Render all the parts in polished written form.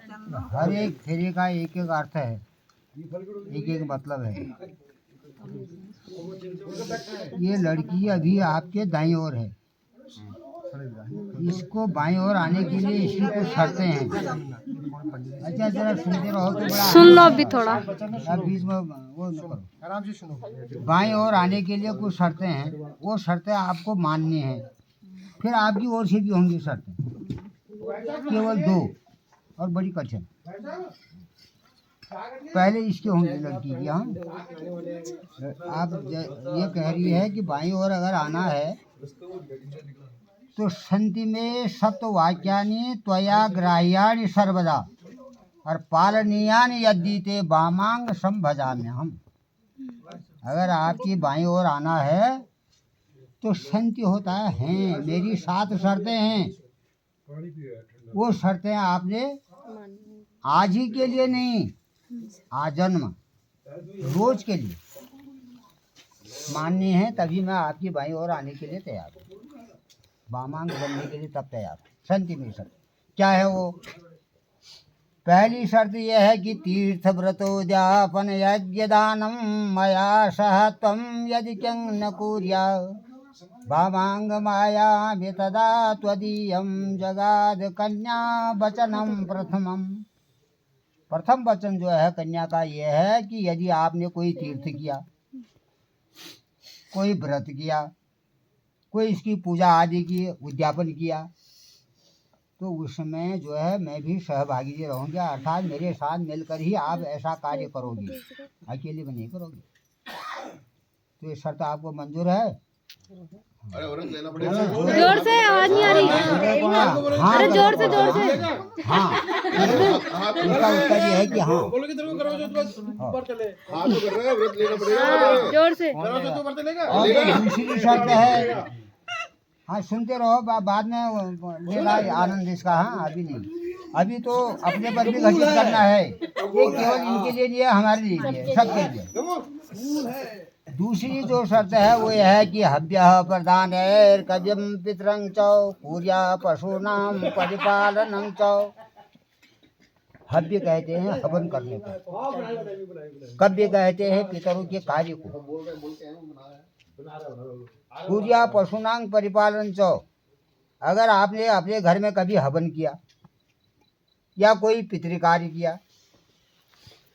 हर एक फेरे का एक एक अर्थ है, एक एक मतलब है। ये लड़की अभी आपके दाईं ओर है, इसको बाईं ओर आने के लिए इसकी कुछ शर्तें हैं। अच्छा जरा सुनते रहो तो बड़ा सुन लो अभी थोड़ा। अब बीच में वो न करो, आराम से सुनो। बाईं ओर आने के लिए कुछ शर्तें हैं, वो शर्तें आपको माननी है। फिर आपकी ओर से भी होंगी शर्तें, केवल 2 और बड़ी कठिन। पहले इसकी होंगी लड़की की। हाँ आप ये कह रही है कि बाईं ओर अगर आना है तो संति में सप्तवाक्यानि त्वया ग्राह्यानि सर्वदा और पालनीयानि यदि ते वामांग संभजाम्य हम। अगर आपकी बाईं ओर आना है तो संति होता है मेरी 7 शर्तें हैं। वो शर्तें आपने आज ही के लिए नहीं, आजन्म रोज के लिए माननी है, तभी मैं आपकी बाईं ओर आने के लिए तैयार हूँ, वामांग बनने के लिए तब तैयार हूँ। संति में शर्त क्या है वो? पहली शर्त यह है कि तीर्थ व्रतोद्यापन यज्ञ दानम मया सह तम यदि क्यं न कुर्या वामांग माया तदा त्वदीयं जगाद कन्या वचनम प्रथमम। प्रथम वचन जो है कन्या का यह है कि यदि आपने कोई तीर्थ किया, कोई व्रत किया, कोई इसकी पूजा आदि की उद्यापन किया, तो उसमें जो है मैं भी सहभागी रहूँगा, अर्थात मेरे साथ मिलकर ही आप ऐसा कार्य करोगी, अकेले में नहीं करोगी। तो ये शर्त आपको मंजूर है? अरे औरत लेना पड़ेगा। जोर से आवाज नहीं आ रही। हाँ अरे जोर से जोर से। हाँ इसका उत्तर ये है कि हाँ। हाथ तो कर रहा है, व्रत लेना पड़ेगा। जोर से। और दूसरी शर्त है, हाँ सुनते रहो, बाद में लेगा आनंद इसका। हाँ अभी नहीं, अभी तो अपने पर भी घटित करना है, ये केवल इनके लिए नहीं है, हमारे लिए भी है, सबके लिए। दूसरी जो शर्त है वो यह है कि हव्य प्रदान कव्यम पितरं च पूजा पशूनाम परिपालनं च। हव्य कहते हैं हवन करने को, कव्य कहते हैं पितरों के कार्य को। पूजा पशुनांग परिपालन चौ, अगर आपने अपने घर में कभी हवन किया या कोई पितृकार्य किया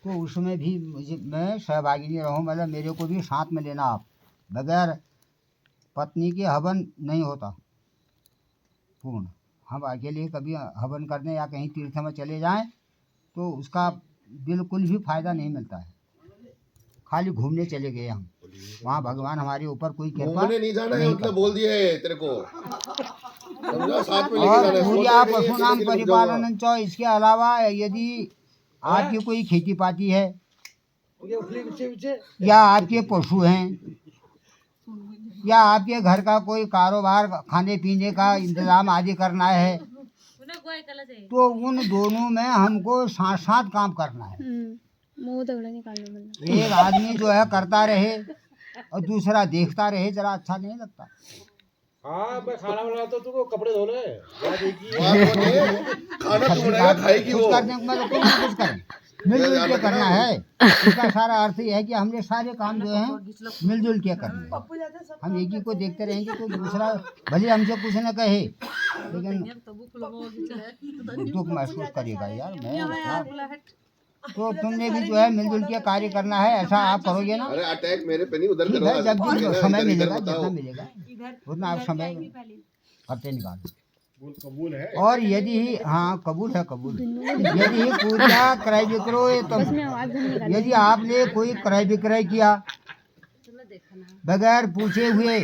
तो उसमें भी मैं सहभागी नहीं रहूँ, मतलब मेरे को भी साथ में लेना। आप बगैर पत्नी के हवन नहीं होता पूर्ण। हम अकेले कभी हवन करने या कहीं तीर्थ में चले जाएं तो उसका बिल्कुल भी फायदा नहीं मिलता है। खाली घूमने चले गए हम, वहाँ भगवान हमारे ऊपर कोई कृपा नहीं जाना है, मतलब बोल दिया है तेरे को। साथ में और पूजा पशुनाम परिपालन चौ, इसके अलावा यदि आपकी कोई खेती पाती है या आपके पशु हैं या आपके घर का कोई कारोबार, खाने पीने का इंतजाम आदि करना है, तो उन दोनों में हमको साथ साथ काम करना है। एक आदमी जो है करता रहे और दूसरा देखता रहे, जरा अच्छा नहीं लगता। हाँ मैं खाना बनाता हूँ, तुमको कपड़े धोने खाना तो बनाएगा, खाएगी वो। कुछ करने को मतलब कुछ करें, मिलजुल के करना है। इसका सारा अर्थ ये है कि हमने सारे काम जो है मिलजुल के करने हैं। हम एक ही को देखते रहेंगे तो दूसरा भले हमसे कुछ न कहे लेकिन दुख महसूस करेगा, यार मैं। तो तुमने भी जो है मिलजुल के कार्य करना है, ऐसा आप करोगे ना? अरे अटैक मेरे पे नहीं, उधर ठीक है, जब भी समय मिलेगा, बताओ। जितना मिलेगा उतना आप समय करते निकालो। कबूल है। और यदि ही, हाँ कबूल है, कबूल। यदि ही पूजा क्रय विक्रय, तो यदि आपने कोई क्रय विक्रय किया बगैर पूछे हुए,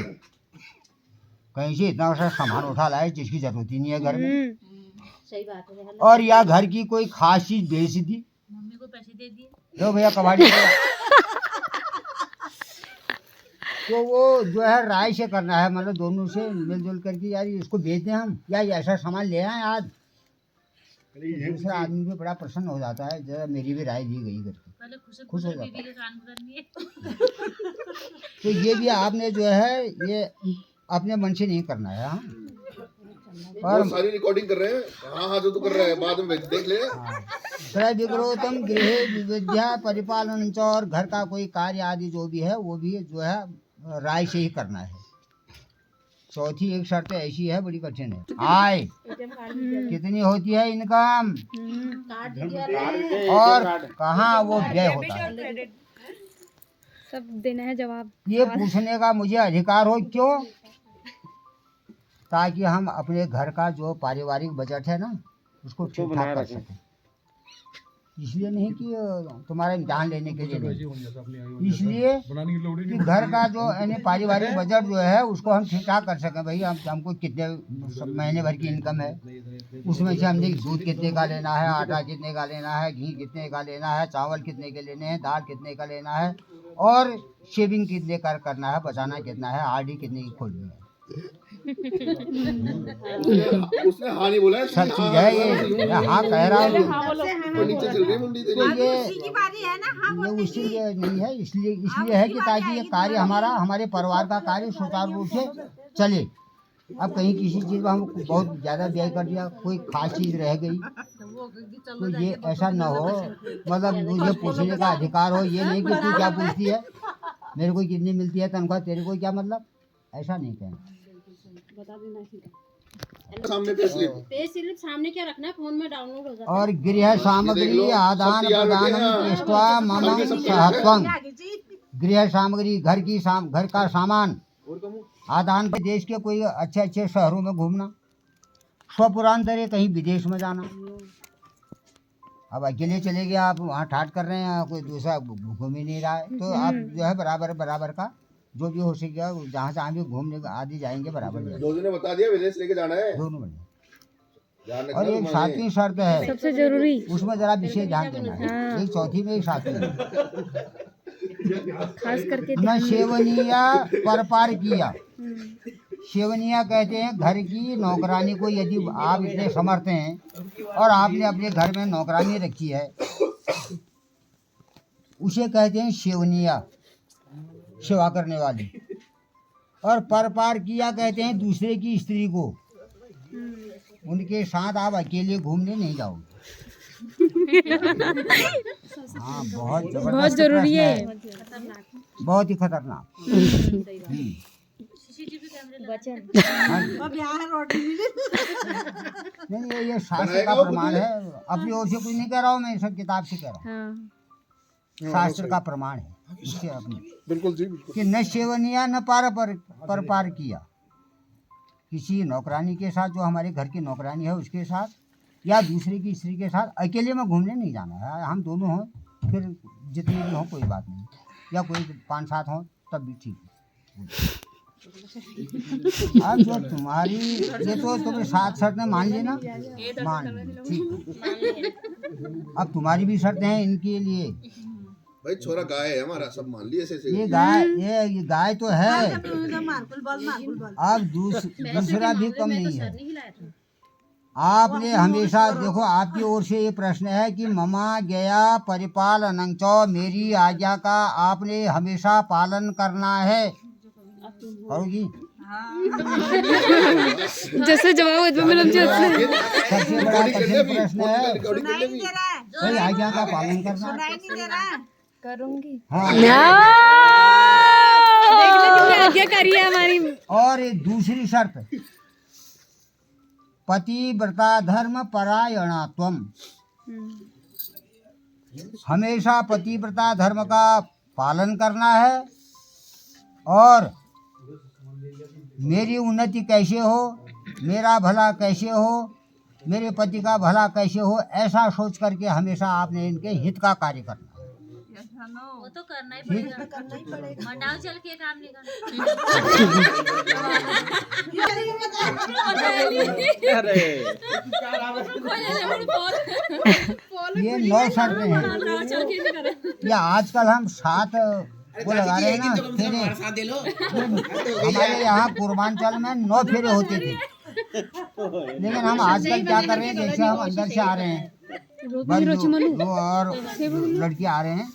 कहीं से इतना सा सामान उठा लाए जिसकी जरूरत ही नहीं है घर में, सही बात है। और या घर की कोई खास चीज बेच दी, मम्मी को पैसे दे दिए, लो भैया कबाड़ी तो वो जो है राय से करना है, मतलब दोनों से मिलजुल करके, यार इसको बेच दें हम या ऐसा सामान ले आए आज। दूसरा आदमी भी बड़ा प्रसन्न हो जाता है, जरा मेरी भी राय दी गई करके खुश हो जाता है। तो ये भी आपने जो है ये अपने मन से नहीं करना है। हाँ और सारी रिकॉर्डिंग कर रहे हैं। हाँ हाँ जो तू कर रहा है बाद में देख ले। त्रय विग्रहोतम गृह विद्या परिपालन च, और घर का कोई कार्य आदि जो भी है वो भी जो है राय से ही करना है। चौथी एक शर्त ऐसी है, बड़ी कठिन है। आय कितनी होती है इनकम, और कहाँ वो व्यय होता है, सब देना है जवाब। ये पूछने का मुझे अधिकार हो। क्यों? ताकि हम अपने घर का जो पारिवारिक बजट है ना उसको ठीक ठाक कर सकें। इसलिए नहीं कि तुम्हारा इम्तिहान लेने के लिए नहीं, इसलिए कि घर का जो यानी पारिवारिक बजट जो है उसको हम ठीक ठाक कर सकें। भाई हमको कितने महीने भर की इनकम है, उसमें से हमने दूध कितने का लेना है, आटा कितने का लेना है, घी कितने का लेना है, चावल कितने के लेने हैं, दाल कितने का लेना है, और सेविंग कितने का करना है, बचाना कितना है, आरडी कितने की खोलनी है। उसने हाँ नहीं बोला है, सब चीज है ये। हाँ कह रहा हूँ, तो नीचे चल रही है मुंडी तेरी। तो ये इसलिए नहीं है, इसलिए है कि ताकि ये कार्य हमारे परिवार का कार्य सुचारू रूप से चले। अब कहीं किसी चीज़ में हम बहुत ज़्यादा व्यय कर दिया, कोई खास चीज़ रह गई, तो ये ऐसा न हो। मतलब मुझे पूछने का अधिकार हो, ये नहीं कि तू क्या पूछती है, मेरे को कितनी मिलती है तनख्वाह, तेरे को क्या मतलब, ऐसा नहीं कहना। सामने पे स्लिप। पे स्लिप सामने क्या रखना है, फोन में डाउनलोड हो जाता है। और गृह सामग्री आदान प्रदान दृष्ट्वा मम सहत्वं, गृह सामग्री घर का सामान आदान, देश के कोई अच्छे अच्छे शहरों में घूमना, स्वपुरांतरे कहीं विदेश में जाना। अब अकेले चले गए आप, वहाँ ठाट कर रहे हैं, कोई दूसरा घूम ही नहीं रहा है, तो आप जो है बराबर का जो भी हो सकेगा जहाँ जहाँ भी घूमने आदि जाएंगे बराबर जाएंगे। दोनों ने बता दिया विदेश लेके जाना है दोनों में। ध्यान रखना और एक तुम्हारे। सातवीं शर्त है, सबसे जरूरी, उसमें जरा विशेष ध्यान देना है। हाँ। एक चौथी में एक सातवीं में। खास करके न सेवनिया परपार किया। सेवनिया कहते हैं घर की नौकरानी को, यदि आप इतने समर्थ हैं और आपने अपने घर में नौकरानी रखी है, उसे कहते हैं सेवनिया, सेवा करने वाली। और परपार किया कहते हैं दूसरे की स्त्री को, उनके साथ आप अकेले घूमने नहीं जाओगे। हाँ बहुत जरूरी है, बहुत ही खतरनाक। नहीं ये शास्त्र का प्रमाण है, अपनी ओर से कुछ नहीं कह रहा हूँ मैं, सब किताब से कह रहा हूँ। शास्त्र का प्रमाण है इससे अपने, बिल्कुल जी बिल्कुल। कि न सेवनिया न परपार किया। किसी नौकरानी के साथ, जो हमारे घर की नौकरानी है उसके साथ, या दूसरे की स्त्री के साथ अकेले में घूमने नहीं जाना है। हम दोनों हों, फिर जितने भी हों कोई बात नहीं, या कोई 5-7 हों तब भी ठीक है। अब जो तुम्हारी ये तो तुम्हें 7 शर्तें मान लेना, मान ली ठीक। अब तुम्हारी भी शर्तें हैं इनके लिए। भाई छोरा गाय है हमारा, सब मान लिए ऐसे। ये गाय तो है, अब दूसरा भी कम नहीं है। आपने हमेशा देखो, आपकी ओर से ये प्रश्न है कि ममा गया परिपालनं च, मेरी आज्ञा का आपने हमेशा पालन करना है। करोगी? जैसे जवाब सबसे बड़ा कठिन प्रश्न है, भाई आज्ञा का पालन करना। करूंगी। हाँ। आज्ञा करिए हमारी। और एक दूसरी शर्त, पतिव्रता धर्म परायणात्वम, हमेशा पतिव्रता धर्म का पालन करना है। और मेरी उन्नति कैसे हो, मेरा भला कैसे हो, मेरे पति का भला कैसे हो, ऐसा सोच करके हमेशा आपने इनके हित का कार्य करना है। वो तो करना ही पड़ेगा, मंडाव चल के काम नहीं ये 9 शर्तें हैं। या आजकल हम 7 वो लगा रहे हैं ना फेरे, हमारे यहाँ पूर्वांचल में 9 फेरे होते थे, लेकिन हम आजकल क्या कर रहे हैं, जैसे हम अंदर से आ रहे हैं, और लड़के आ रहे हैं